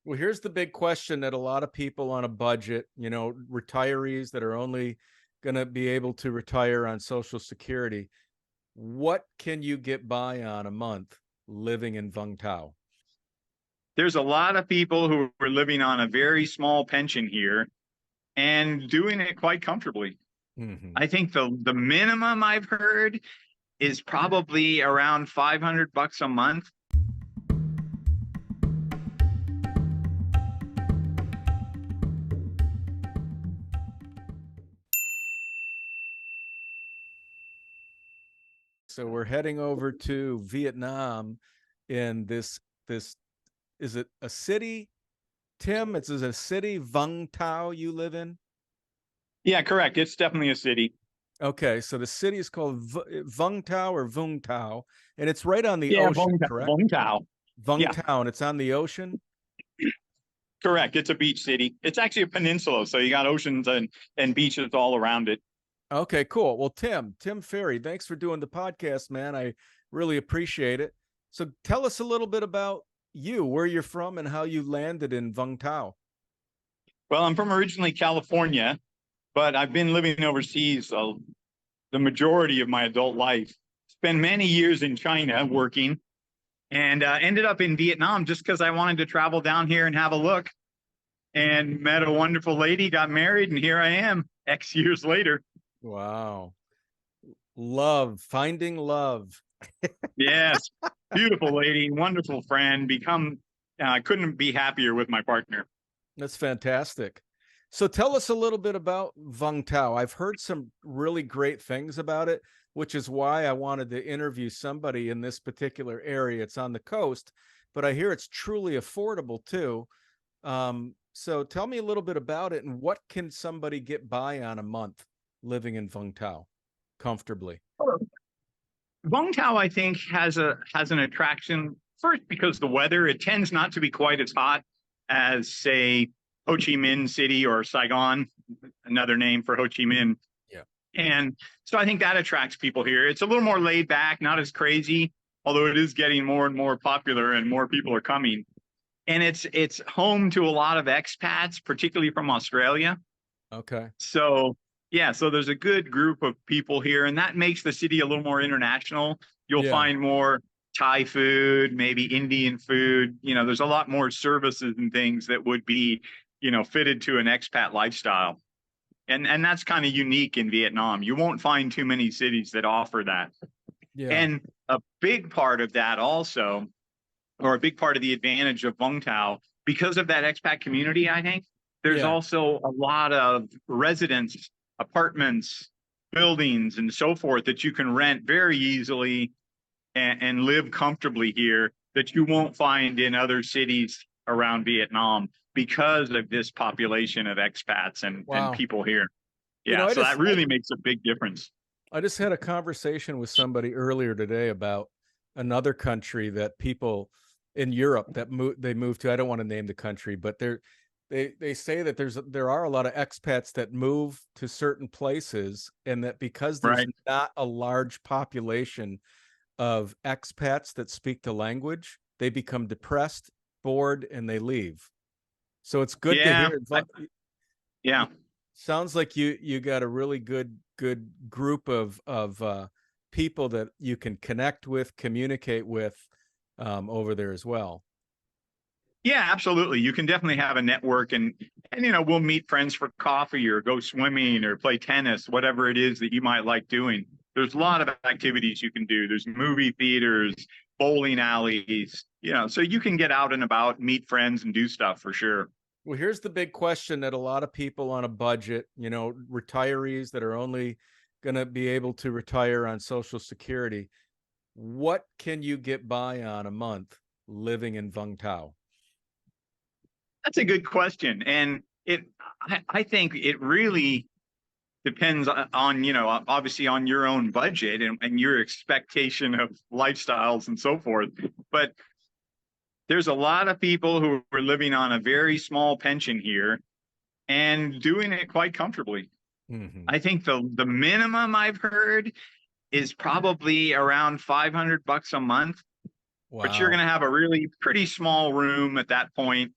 Well, here's the big question that a lot of people on a budget, retirees that are only going to be able to retire on Social Security, what can you get by on a month living in Vung Tao? There's a lot of people who are living on a very small pension here and doing it quite comfortably. Hmm. I think the minimum I've heard is probably around 500 bucks a month. So we're heading over to Vietnam in this is it a city, Tim? It's a city, Vung Tao, you live in? Yeah, correct. It's definitely a city. Okay, so the city is called Vung Tao or Vung Tao, and it's right on the Yeah, ocean, correct? Vung Tao. Vung Yeah, Tao, and it's on the ocean. correct. It's a beach city. It's actually a peninsula, so you got oceans and beaches all around it. Okay, cool. Well, Tim Ferry, thanks for doing the podcast, man. I really appreciate it. So tell us a little bit about you, where you're from, and how you landed in Vung Tao. Well, I'm from originally California, but I've been living overseas the majority of my adult life. Spent many years in China working, and ended up in Vietnam just because I wanted to travel down here and have a look. And met a wonderful lady, got married, and here I am X years later. Wow. Love, finding love. Yes, beautiful lady, wonderful friend. I couldn't be happier with my partner. That's fantastic. So tell us a little bit about Vung Tao. I've heard some really great things about it, which is why I wanted to interview somebody in this particular area. It's on the coast, but I hear it's truly affordable too. So tell me a little bit about it and what can somebody get by on a month living in Vung Tao comfortably? Vung Tao, I think, has an attraction first because the weather, it tends not to be quite as hot as, say, Ho Chi Minh City or Saigon, another name for Ho Chi Minh. Yeah. And so I think that attracts people here. It's a little more laid back, not as crazy, although it is getting more and more popular and more people are coming. And it's home to a lot of expats, particularly from Australia. Okay. So yeah, so there's a good group of people here, and that makes the city a little more international. You'll Yeah. find more Thai food, maybe Indian food. There's a lot more services and things that would be, fitted to an expat lifestyle. And that's kind of unique in Vietnam. You won't find too many cities that offer that. Yeah. And a big part of that also, or a big part of the advantage of Vung Tao, because of that expat community, I think, there's Yeah. also a lot of residence, apartments, buildings, and so forth that you can rent very easily and live comfortably here that you won't find in other cities around Vietnam because of this population of expats and Wow. people here. You Yeah, know, I so just that really makes a big difference. I just had a conversation with somebody earlier today about another country that people in Europe that they moved to. I don't want to name the country, but they say that there are a lot of expats that move to certain places, and that because there's Right. not a large population of expats that speak the language, they become depressed, bored, and they leave. So it's good to Yeah. hear. Yeah. Sounds like you got a really good group of people that you can connect with, communicate with over there as well. Yeah, absolutely. You can definitely have a network and we'll meet friends for coffee or go swimming or play tennis, whatever it is that you might like doing. There's a lot of activities you can do. There's movie theaters, bowling alleys, so you can get out and about, meet friends and do stuff for sure. Well, here's the big question that a lot of people on a budget, retirees that are only going to be able to retire on Social Security, what can you get by on a month living in Vung Tao? That's a good question. And I think it really depends on, obviously on your own budget and your expectation of lifestyles and so forth. But there's a lot of people who are living on a very small pension here and doing it quite comfortably. Mm-hmm. I think the minimum I've heard is probably around 500 bucks a month, but you're Wow. going to have a really pretty small room at that point.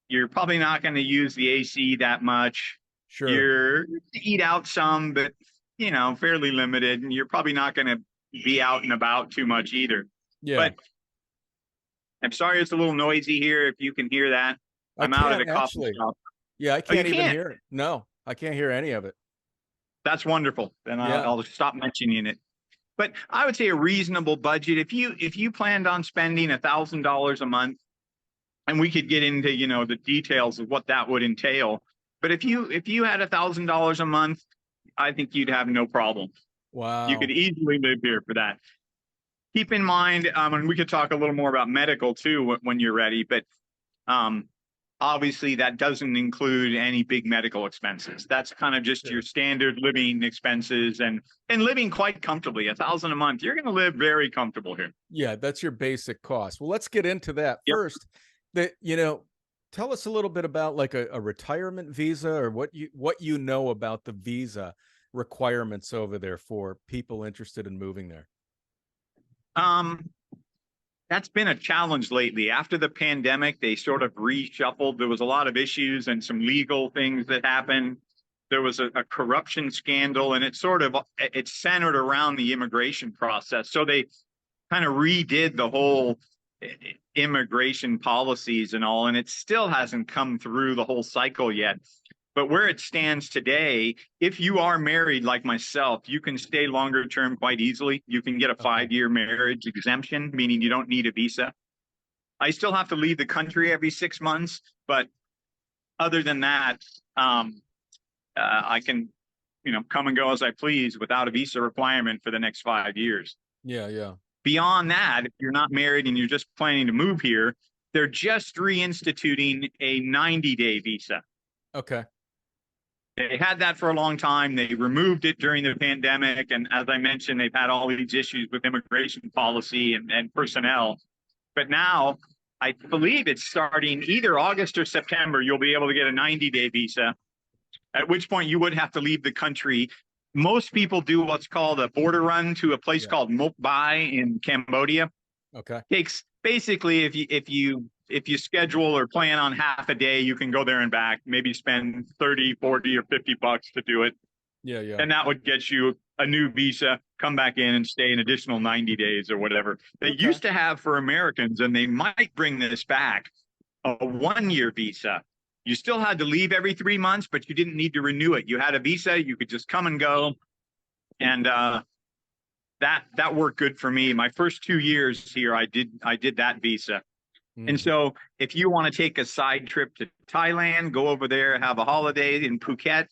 You're probably not going to use the AC that much. Sure. You're eat out some, but fairly limited, and you're probably not going to be out and about too much either. Yeah. But I'm sorry it's a little noisy here. If you can hear that, I I'm out at a can't coffee actually. shop. Yeah, I Oh, you can't even can't? hear it. No, I can't hear any of it. That's wonderful. Then Yeah. I'll stop mentioning it. But I would say a reasonable budget. If you planned on spending $1,000 a month, and we could get into the details of what that would entail. But if you had $1,000 a month, I think you'd have no problem. You could Wow. easily live here for that. Keep in mind, and we could talk a little more about medical too when you're ready. But obviously, that doesn't include any big medical expenses. That's kind of just your standard living expenses and living quite comfortably. $1,000 a month, you're going to live very comfortable here. Yeah, that's your basic cost. Well, let's get into that Yep. first. That tell us a little bit about like a retirement visa, or what you know about the visa requirements over there for people interested in moving there. Um, that's been a challenge lately. After the pandemic, they sort of reshuffled. There was a lot of issues and some legal things that happened. There was a corruption scandal, and it's centered around the immigration process. So they kind of redid the whole immigration policies and all, and it still hasn't come through the whole cycle yet. But where it stands today, if you are married like myself, you can stay longer term quite easily. You can get a 5-year marriage exemption, meaning you don't need a visa. I still have to leave the country every 6 months, but other than that, I can, come and go as I please without a visa requirement for the next 5 years. Yeah, yeah. Beyond that, if you're not married and you're just planning to move here, they're just reinstituting a 90-day visa. Okay. They had that for a long time. They removed it during the pandemic. And as I mentioned, they've had all these issues with immigration policy and personnel. But now, I believe it's starting either August or September, you'll be able to get a 90-day visa, at which point you would have to leave the country. Most people do what's called a border run to a place called Mok Bai in Cambodia. Okay. Takes basically, if you schedule or plan on half a day, you can go there and back, maybe spend 30, 40, or $50 to do it. Yeah, yeah. And that would get you a new visa, come back in and stay an additional 90 days or whatever. They used to have for Americans, and they might bring this back, a 1-year visa. You still had to leave every 3 months, but you didn't need to renew it. You had a visa, you could just come and go. And that worked good for me. My first 2 years here, I did that visa. And so if you want to take a side trip to Thailand, go over there, have a holiday in Phuket,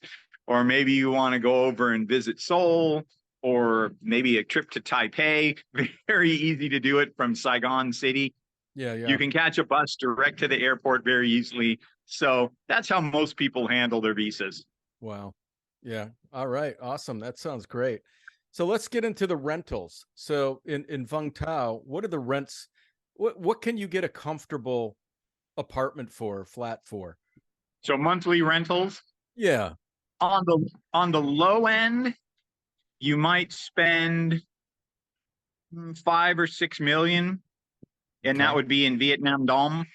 or maybe you want to go over and visit Seoul, or maybe a trip to Taipei, very easy to do it from Saigon City. Yeah, yeah. You can catch a bus direct to the airport very easily. So that's how most people handle their visas. Wow. Yeah. All right. Awesome. That sounds great. So let's get into the rentals. So in Vung Tao, what are the rents? What can you get a comfortable apartment for, flat for? So monthly rentals, Yeah. on the low end, you might spend 5 or 6 million, and that would be in Vietnam Dong.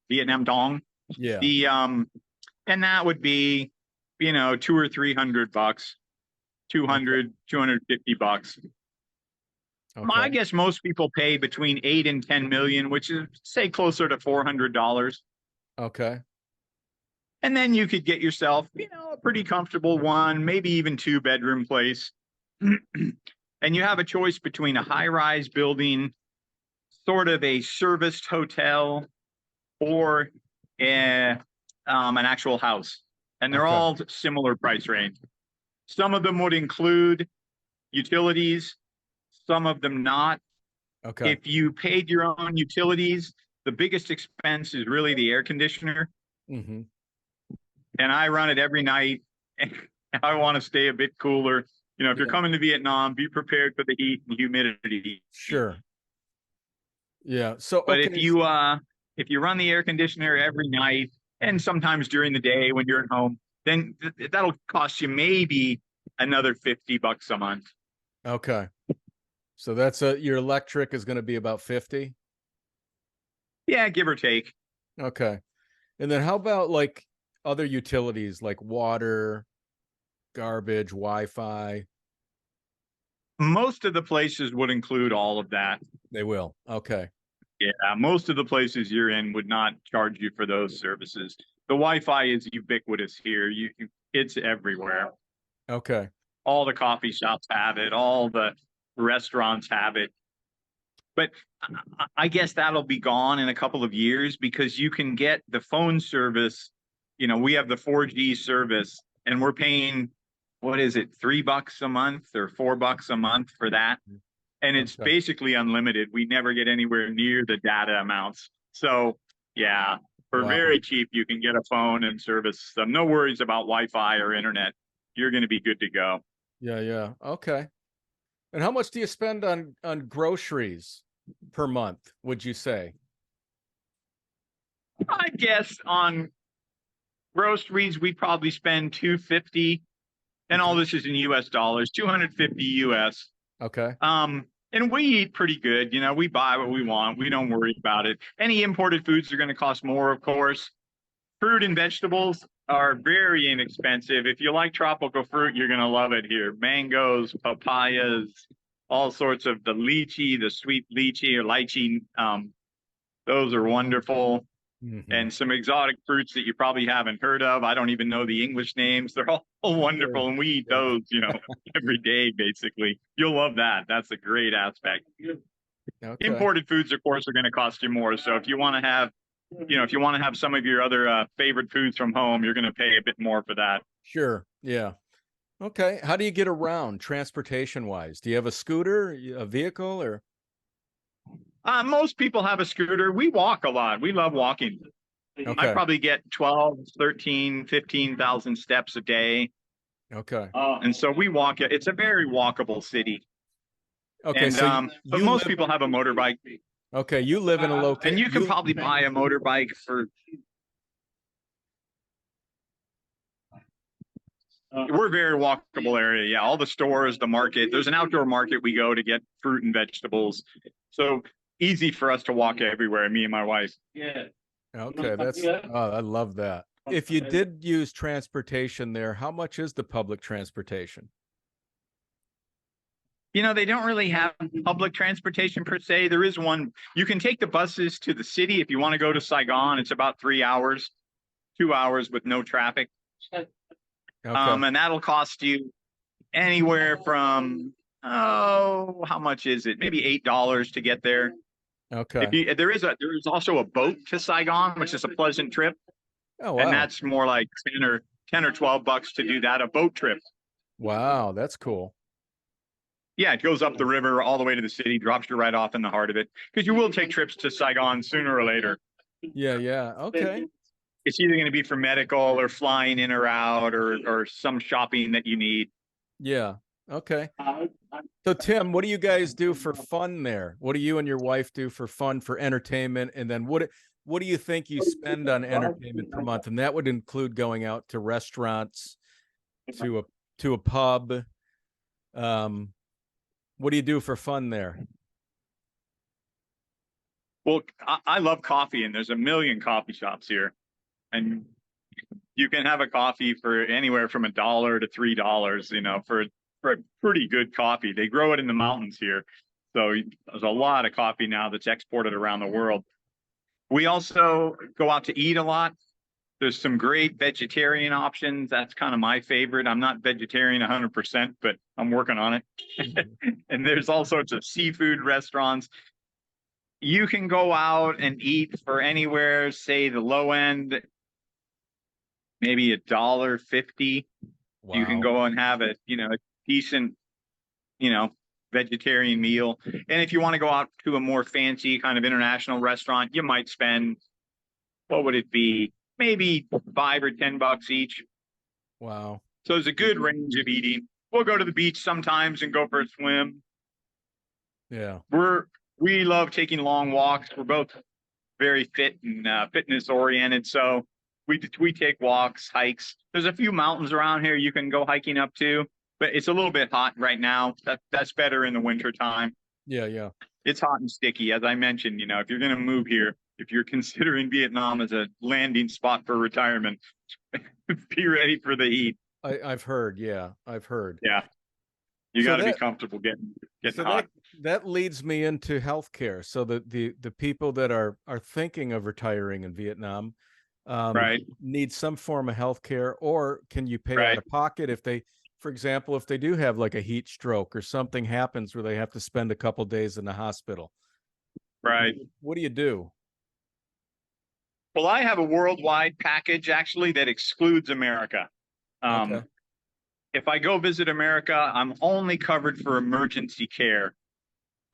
Yeah. The and that would be, $200 or $300, 250 bucks. Okay. I guess most people pay between 8 and 10 million, which is, say, closer to $400. Okay. And then you could get yourself, a pretty comfortable 1, maybe even 2-bedroom place. And you have a choice between a high-rise building, sort of a serviced hotel, or an actual house. And they're all similar price range. Some of them would include utilities, some of them not. Okay. If you paid your own utilities, the biggest expense is really the air conditioner. Mm-hmm. And I run it every night. And I want to stay a bit cooler. If you're coming to Vietnam, be prepared for the heat and humidity. Sure. Yeah. So, but if you run the air conditioner every night and sometimes during the day when you're at home, then that'll cost you maybe another $50 a month. Okay. So that's your electric is going to be about 50. Yeah, give or take. Okay. And then how about like other utilities like water, garbage, Wi-Fi? Most of the places would include all of that. They will. Okay. Yeah, most of the places you're in would not charge you for those services. The Wi-Fi is ubiquitous here. It's everywhere. Okay. All the coffee shops have it. All the restaurants have it. But I guess that'll be gone in a couple of years because you can get the phone service. You know, we have the 4G service and we're paying, what is it, $3 a month or $4 a month for that. And it's Okay. basically unlimited. We never get anywhere near the data amounts. So yeah, for Wow. very cheap, you can get a phone and service them. No worries about Wi-Fi or internet. You're going to be good to go. Yeah, yeah. Okay. And how much do you spend on groceries per month, would you say? I guess on groceries, we probably spend 250, and all Okay. this is in US dollars, 250 US. Okay. And we eat pretty good. You know, we buy what we want. We don't worry about it. Any imported foods are going to cost more, of course. Fruit and vegetables are very inexpensive. If you like tropical fruit, you're going to love it here. Mangoes, papayas, all sorts of the lychee, the sweet lychee or lychee. Those are wonderful. Mm-hmm. And some exotic fruits that you probably haven't heard of. I don't even know the English names. They're all Sure. wonderful. And we eat Yeah. those, every day, basically. You'll love that. That's a great aspect. Okay. Imported foods, of course, are going to cost you more. So if you want to have, if you want to have some of your other favorite foods from home, you're going to pay a bit more for that. Sure. Yeah. Okay. How do you get around transportation wise? Do you have a scooter, a vehicle, or? Most people have a scooter. We walk a lot. We love walking. I Okay. probably get 12, 13, 15,000 steps a day. Okay. And so we walk. It's a very walkable city. Okay. And So but you most live, people have a motorbike, okay, you live in a and you can you, probably buy a motorbike for. We're a very walkable area. Yeah, all the stores, the market. There's an outdoor market we go to get fruit and vegetables. So easy for us to walk everywhere. Me and my wife. Yeah. okay, oh, I love that. If you did use transportation there, how much is the public transportation? They don't really have public transportation per se. There is one. You can take the buses to the city if you want to go to Saigon. It's about 3 hours, 2 hours with no traffic. Okay. And that'll cost you anywhere from, how much is it? Maybe $8 to get there. Okay. There is also a boat to Saigon, which is a pleasant trip, Oh, and wow. that's more like 10 or 12 bucks to do that, a boat trip. Wow, that's cool. Yeah, it goes up the river all the way to the city, drops you right off in the heart of it. Because you will take trips to Saigon sooner or later. Yeah, yeah. Okay. It's either going to be for medical or flying in or out or some shopping that you need. Yeah. Okay. So Tim, what do you guys do for fun there? What do you and your wife do for fun, for entertainment? And then what do you think you spend on entertainment per month? And that would include going out to restaurants, to a pub. Um, what do you do for fun there? Well, I love coffee, and there's a million coffee shops here. And you can have a coffee for anywhere from $1 to $3, for a pretty good coffee. They grow it in the mountains here. So there's a lot of coffee now that's exported around the world. We also go out to eat a lot. There's some great vegetarian options. That's kind of my favorite. I'm not vegetarian 100%, but I'm working on it. And there's all sorts of seafood restaurants. You can go out and eat for anywhere, say the low end, maybe $1.50. You can Wow. go and have a decent, you know, vegetarian meal. And if you want to go out to a more fancy kind of international restaurant, you might spend, what would it be? Maybe $5 or $10 each. Wow. So there's a good range of eating. We'll go to the beach sometimes and go for a swim. Yeah. We love taking long walks. We're both very fit and fitness oriented. So we take walks, hikes. There's a few mountains around here you can go hiking up to, but it's a little bit hot right now. That's better in the winter time. Yeah, yeah. It's hot and sticky, as I mentioned. If you're going to move here, if you're considering Vietnam as a landing spot for retirement, be ready for the heat. I've heard. Yeah, I've heard. Yeah, you So got to be that comfortable getting so that hot. that leads me into healthcare. So the people that are thinking of retiring in Vietnam Right, need some form of healthcare, or can you pay out right, of pocket if they, for example, if they do have like a heat stroke or something happens where they have to spend a couple days in the hospital? right. What do you do? Well, I have a worldwide package actually that excludes America. Okay. Um, if I go visit America, I'm only covered for emergency care.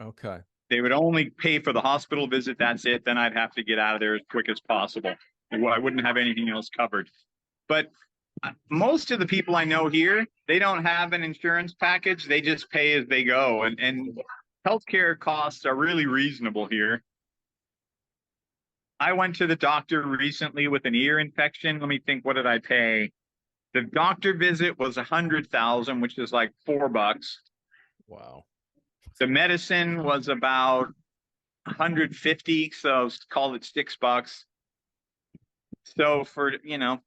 Okay. They would only pay for the hospital visit. That's it. Then I'd have to get out of there as quick as possible. I wouldn't have anything else covered. But most of the people I know here, they don't have an insurance package. They just pay as they go. And healthcare costs are really reasonable here. I went to the doctor recently with an ear infection. Let me think, what did I pay? The doctor visit was 100,000, which is like $4. Wow. The medicine was about 150, so call it $6. So for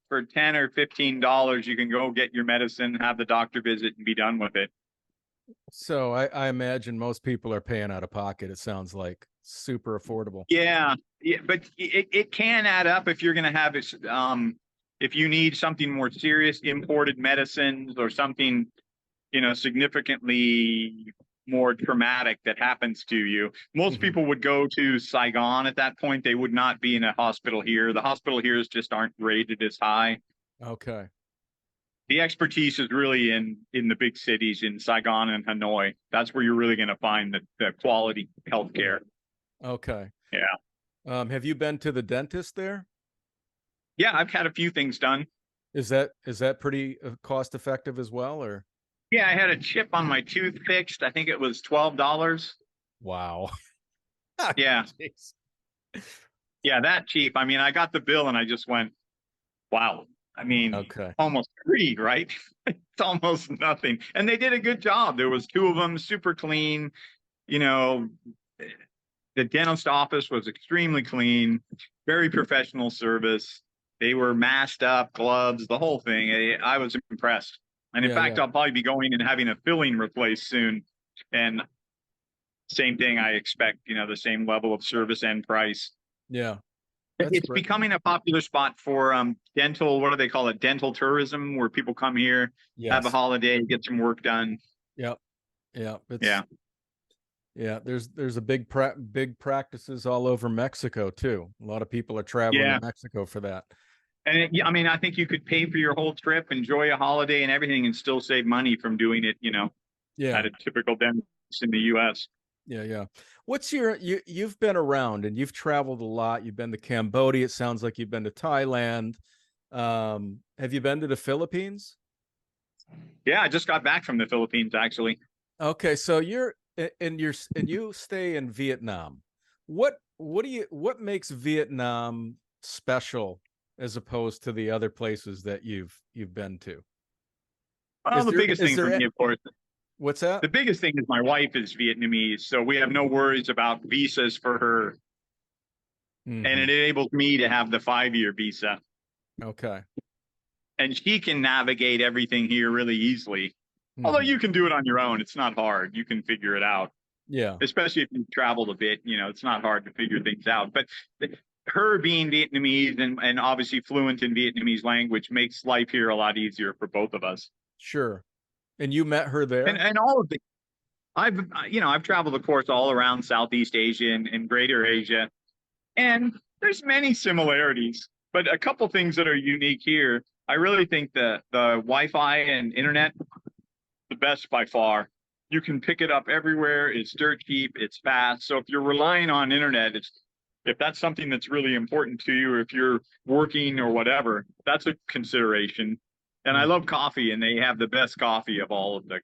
for 10 or $15, you can go get your medicine, have the doctor visit, and be done with it. So I imagine most people are paying out of pocket. It sounds like super affordable. Yeah, yeah, but it can add up if you're going to have it. If you need something more serious, imported medicines or something, significantly more traumatic that happens to you. Most Mhm. people would go to Saigon at that point. They would not be in a hospital here. The hospital here just aren't rated as high. Okay. The expertise is really in the big cities in Saigon and Hanoi. That's where you're really going to find the quality healthcare. Okay. Yeah. Have you been to the dentist there? Yeah, I've had a few things done. Is that pretty cost effective as well, or? Yeah, I had a chip on my tooth fixed. I think it was $12. Wow. Yeah. Jeez. Yeah, that cheap. I mean, I got the bill and I just went, wow. I mean, Okay. almost free, right? It's almost nothing. And they did a good job. There was two of them, super clean. You know, the dentist office was extremely clean, very professional service. They were masked up, gloves, the whole thing. I was impressed. And in Yeah, fact, yeah, I'll probably be going and having a filling replaced soon. And same thing, I expect, the same level of service and price. yeah. That's It's great. becoming a popular spot for dental, what do they call it? Dental tourism, where people come here, have a Yes. holiday, get some work done. Yep. Yeah. It's Yeah. yeah. There's a big practices all over Mexico too. A lot of people are traveling to Yeah. Mexico for that. And I mean, I think you could pay for your whole trip, enjoy a holiday and everything, and still save money from doing it, Yeah. at a typical dentist in the US. Yeah, yeah. What's you've been around and you've traveled a lot. You've been to Cambodia. It sounds like you've been to Thailand. Have you been to the Philippines? Yeah, I just got back from the Philippines, actually. Okay, so and you stay in Vietnam. What makes Vietnam special as opposed to the other places that you've been to? Well, the biggest Is thing for there me, of course, what's that? the biggest thing is my wife is Vietnamese, so we have no worries about visas for her. And Hmm. it enables me to have the 5-year visa. Okay. And she can navigate everything here really easily. Although Hmm. you can do it on your own, it's not hard. You can figure it out, Yeah. especially if you've traveled a bit. It's not hard to figure things out. But her being Vietnamese and obviously fluent in Vietnamese language makes life here a lot easier for both of us. Sure. And you met her there? And all of the I've traveled, of course, all around Southeast Asia and Greater Asia, and there's many similarities, but a couple things that are unique here. I really think the Wi-Fi and internet, the best by far. You can pick it up everywhere. It's dirt cheap. It's fast. So if you're relying on internet, if that's something that's really important to you, or if you're working or whatever, that's a consideration. And I Mhm. love coffee, and they have the best coffee of all of the,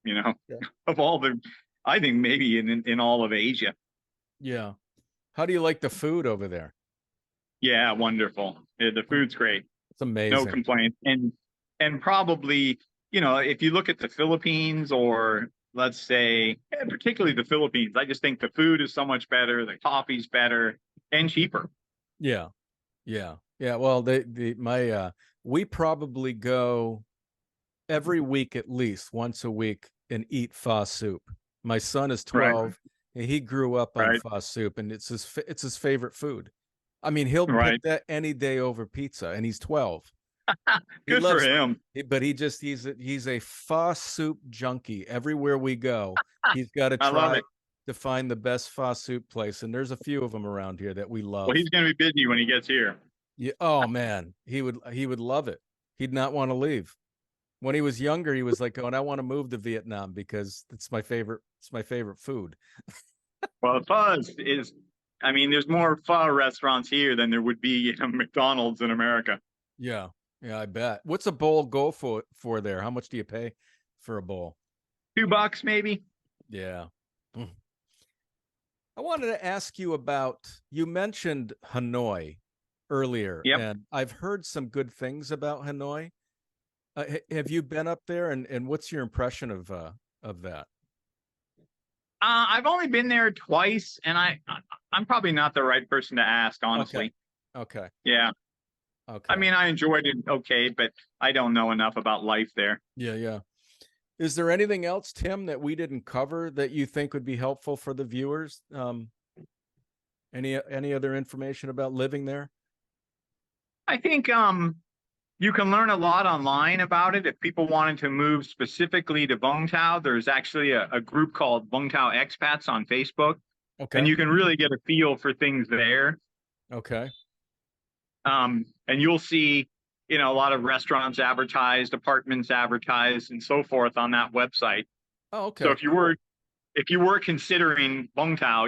you know, Yeah. of all the, I think maybe in all of Asia. Yeah. How do you like the food over there? Yeah, wonderful. Yeah, the food's great. It's No amazing. complaints. And probably, if you look at the Philippines, or let's say particularly the Philippines, I just think the food is so much better, the coffee's better and cheaper. Yeah. Yeah. Yeah. Well, we probably go every week at least once a week and eat pho soup. My son is Right, 12 and he grew up on right, pho soup and it's his favorite food. I mean, he'll pick right. that any day over pizza and he's 12. He Good for loves him. but he's a pho soup junkie. Everywhere we go, he's got to I love try it. to find the best pho soup place and there's a few of them around here that we Well, love. he's going to be busy when he gets here. Yeah, oh man, he would love it. He'd not want to leave. When he was younger, he was like going, "I want to move to Vietnam because it's my favorite food." Well, I mean, there's more pho restaurants here than there would be, McDonald's in America. Yeah. Yeah, I bet. What's a bowl go for there? How much do you pay for a bowl? $2 maybe. Yeah. Mm. I wanted to ask you about you mentioned Hanoi earlier, Yep. and I've heard some good things about Hanoi. Have you been up there and what's your impression of that? I've only been there twice, and I'm probably not the right person to ask, Okay. honestly. Okay. Yeah. I Okay. mean, I enjoyed it okay, but I don't know enough about life there. Yeah, yeah. Is there anything else, Tim, that we didn't cover that you think would be helpful for the viewers? Any other information about living there? I think you can learn a lot online about it. If people wanted to move specifically to Vung Tao, there's actually a group called Vung Tao Expats on Facebook, and Okay. you can really get a feel for things there. Okay. And you'll see, a lot of restaurants advertised, apartments advertised, and so forth on that website. Oh, So okay. Cool. if you were considering Vung Tao,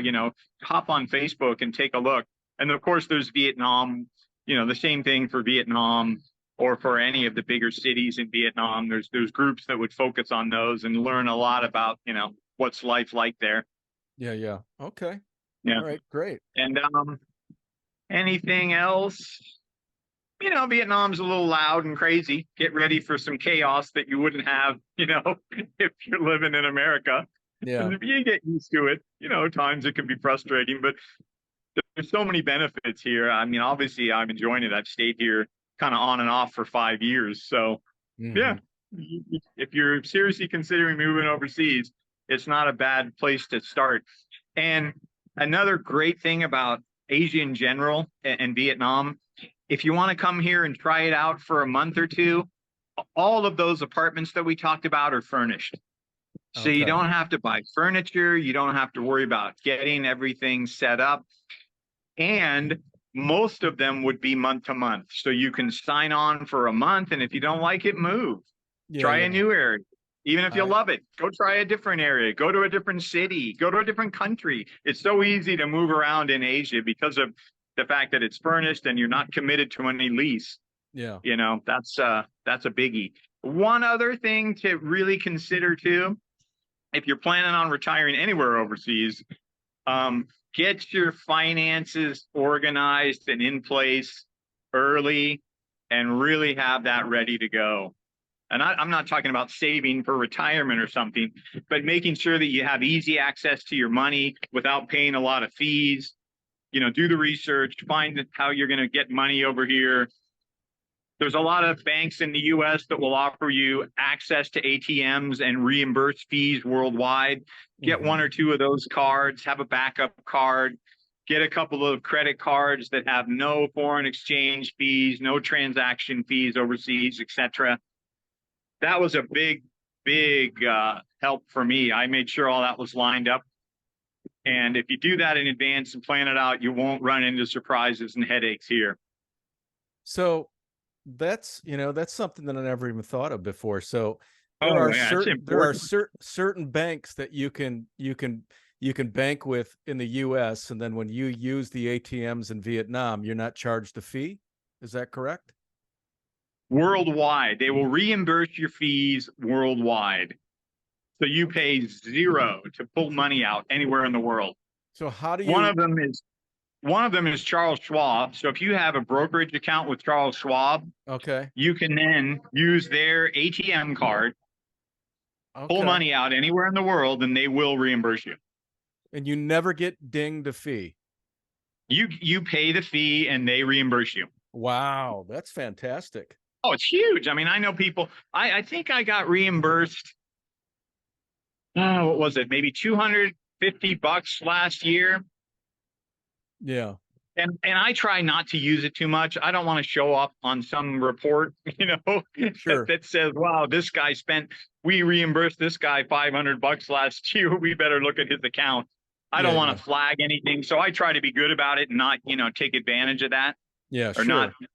hop on Facebook and take a look. And of course, there's Vietnam, the same thing for Vietnam or for any of the bigger cities in Vietnam. There's groups that would focus on those and learn a lot about, what's life like there. Yeah, yeah. Okay. Yeah. All right, great. And anything else? Vietnam's a little loud and crazy. Get ready for some chaos that you wouldn't have, if you're living in America. Yeah. And if you get used to it, times it can be frustrating, but there's so many benefits here. I mean, obviously, I'm enjoying it. I've stayed here kind of on and off for 5 years. So, yeah, Hmm. if you're seriously considering moving overseas, it's not a bad place to start. And another great thing about Asia in general and Vietnam, if you want to come here and try it out for a month or two, all of those apartments that we talked about are furnished. So you Okay. don't have to buy furniture. You don't have to worry about getting everything set up. And most of them would be month to month. So you can sign on for a month. And if you don't like it, move. Yeah, Try a yeah. new area. Even if you I love it, go try a different area, go to a different city, go to a different country. It's so easy to move around in Asia because of the fact that it's furnished and you're not committed to any lease. yeah. That's a biggie. One other thing to really consider too, if you're planning on retiring anywhere overseas, um, get your finances organized and in place early and really have that ready to go. And I'm not talking about saving for retirement or something, but making sure that you have easy access to your money without paying a lot of fees. Do the research, find how you're going to get money over here. There's a lot of banks in the US that will offer you access to ATMs and reimburse fees worldwide. Get Hmm. one or two of those cards, have a backup card, get a couple of credit cards that have no foreign exchange fees, no transaction fees overseas, etc. That was a big help for me. I made sure all that was lined up. And if you do that in advance and plan it out, you won't run into surprises and headaches here. So that's something that I never even thought of before. So Oh, yeah, it's there are important. certain banks that you can bank with in the US and then when you use the ATMs in Vietnam, you're not charged a fee. Is that correct? Worldwide. They will reimburse your fees worldwide. So you pay zero to pull money out anywhere in the world. So how do One you of them is one of them is Charles Schwab. So if you have a brokerage account with Charles Schwab, okay. you can then use their ATM card, pull Okay. money out anywhere in the world, and they will reimburse you. And you never get dinged a fee. You pay the fee and they reimburse you. Wow, that's fantastic. Oh, it's huge. I mean, I know people. I think I got reimbursed. What was it? Maybe $250 last year. Yeah, And I try not to use it too much. I don't want to show up on some report, sure. that says, "Wow, this guy we reimbursed this guy $500 last year. We better look at his account." I Yeah, don't want yeah, to flag anything, so I try to be good about it and not, take advantage of that yeah, or not sure.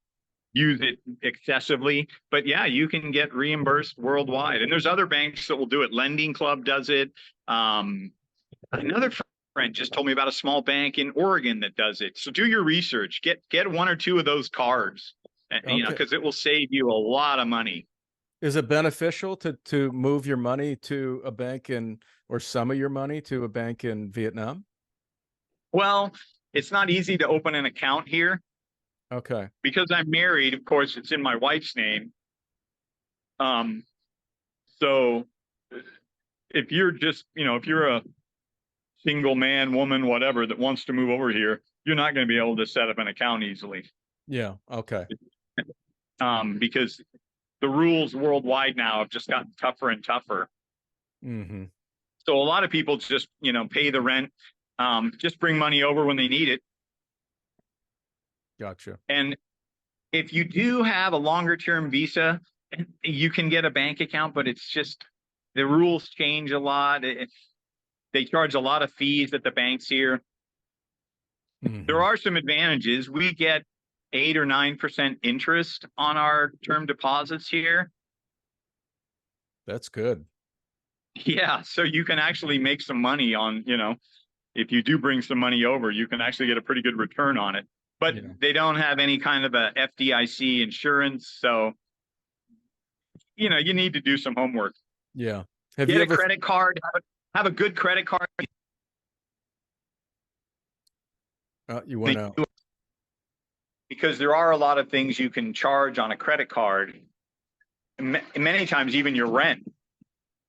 use it excessively. But yeah, you can get reimbursed worldwide, and there's other banks that will do it. Lending Club does it. Another friend just told me about a small bank in Oregon that does it. So do your research. Get one or two of those cards, Okay. because it will save you a lot of money. Is it beneficial to move your money to a bank or some of your money to a bank in Vietnam? Well, it's not easy to open an account here Okay. because I'm married. Of course, it's in my wife's name. Um, so if you're just, if you're a single man, woman, whatever that wants to move over here, you're not going to be able to set up an account easily. Yeah. Okay. Because the rules worldwide now have just gotten tougher and tougher. Mm-hmm. So a lot of people just, pay the rent, just bring money over when they need it. Gotcha. And if you do have a longer term visa, you can get a bank account, but it's just the rules change a lot. They charge a lot of fees at the banks here. Mm-hmm. There are some advantages. We get 8 or 9% interest on our term deposits here. That's good. Yeah, so you can actually make some money on, if you do bring some money over, you can actually get a pretty good return on it. But Yeah. they don't have any kind of a FDIC insurance, so you need to do some homework. Yeah. Have Get you a ever? credit card, have a good credit card. You went out. Because there are a lot of things you can charge on a credit card, many times even your rent,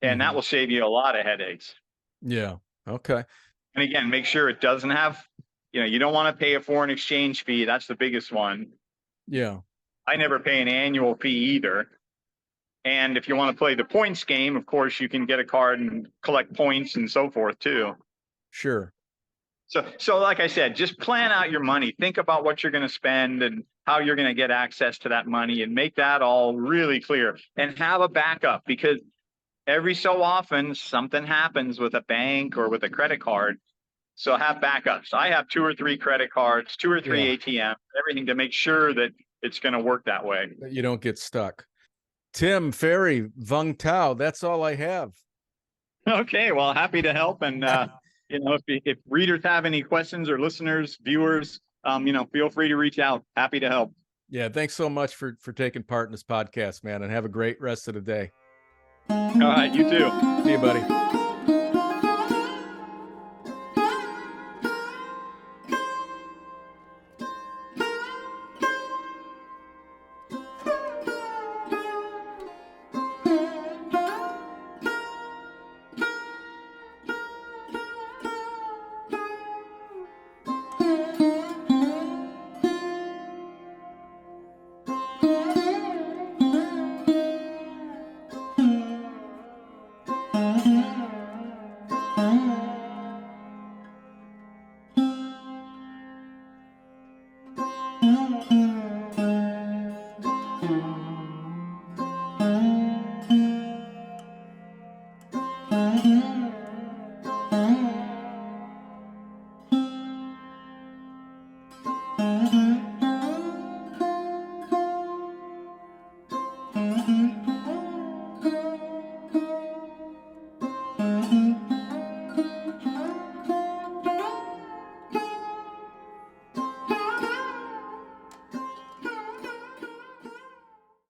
and that Mm-hmm. will save you a lot of headaches. Yeah. Okay. And again, make sure it doesn't have, you don't want to pay a foreign exchange fee. That's the biggest one. Yeah. I never pay an annual fee either. And if you want to play the points game, of course, you can get a card and collect points and so forth too. Sure. So like I said, just plan out your money. Think about what you're going to spend and how you're going to get access to that money and make that all really clear and have a backup, because every so often something happens with a bank or with a credit card. So have backups. I have 2 or 3 credit cards, 2 or 3 Yeah. ATM, everything to make sure that it's going to work that way. That you don't get stuck. Tim Ferry, Vung Tao. That's all I have. Okay, well, happy to help. And if readers have any questions, or listeners, viewers, feel free to reach out. Happy to help. Yeah. Thanks so much for taking part in this podcast, man, and have a great rest of the day. All right, you too. See you, buddy.